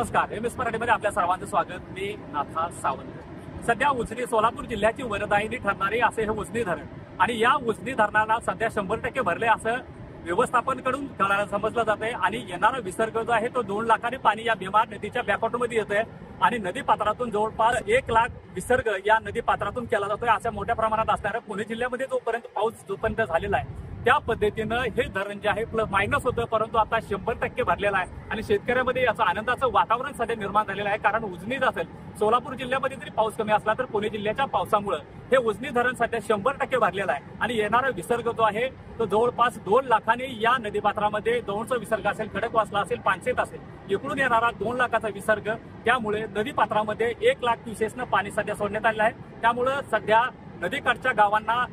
नमस्कार, M S मराठीमध्ये आपल्या सर्वांचं स्वागत। मी नाथा सावंत। सध्या उजनी सोलापूर जिल्ह्याची वरदायिनी ठरणारे असे हे उजनी धरण आणि या उजनी धरणाला सध्या 100% भरले असं व्यवस्थापनकडून समजलं जाते आणि येणारा विसर्ग जो आहे तो 2 लाखाने पाणी या भीमा नदीच्या बॅकवॉटरमध्ये येतोय आणि नदी पात्रातून जवळपास 1 लाख विसर्ग या नदी पात्रातून केला जातोय। अशा मोठ्या प्रमाणात असणाऱ्या पुणे जिल्ह्यामध्ये जोपर्यंत पाऊस झालेला आहे त्या पद्धतीनं हे धरण जे आहे प्लस मायनस होतं, परंतु आता 100% भरलेलं आहे आणि शेतकऱ्यांमध्ये याचं आनंदाचं वातावरण सध्या निर्माण झालेलं आहे। कारण उजनीच असेल, सोलापूर जिल्ह्यामध्ये जरी पाऊस कमी असला तर पुणे जिल्ह्याच्या पावसामुळे हे उजनी धरण सध्या 100% भरलेलं आहे आणि येणारा विसर्ग जो आहे तो जवळपास 2 लाखाने या नदीपात्रामध्ये दौंडचा विसर्ग असेल, खडकवासला असेल, पानशेत असेल, इकडून येणारा 2 लाखाचा विसर्ग, त्यामुळे नदीपात्रामध्ये 1 लाख क्युसेसनं पाणी सध्या सोडण्यात आलेलं आहे। त्यामुळे सध्या नदीकाठच्या गावांना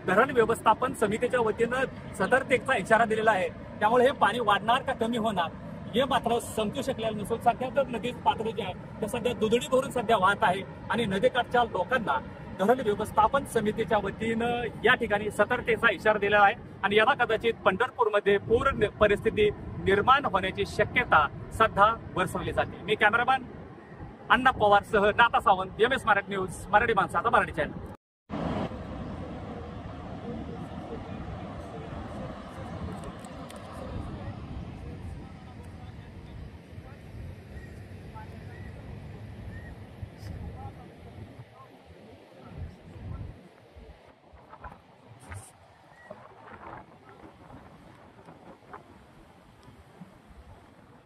धरण व्यवस्थापन समितीच्या वतीनं सतर्कतेचा इशारा दिलेला आहे। त्यामुळे हे पाणी वाढणार का कमी होणार हे मात्र समजू शकलेलं नसून सध्या तर नदी पात्र जे आहे ते सध्या दुधडी भरून सध्या वाहत आहे आणि नदीकाठच्या लोकांना धरण व्यवस्थापन समितीच्या वतीनं या ठिकाणी सतर्कतेचा इशारा दिला आहे आणि याला कदाचित पंढरपूरमध्ये पूर परिस्थिती निर्माण होण्याची शक्यता सध्या वर्तवली जाते। मी कॅमेरामॅन अण्णा पवार सह Natha Sawant, M S Marathi news, Marathi माणसाचा मराठी चॅनल।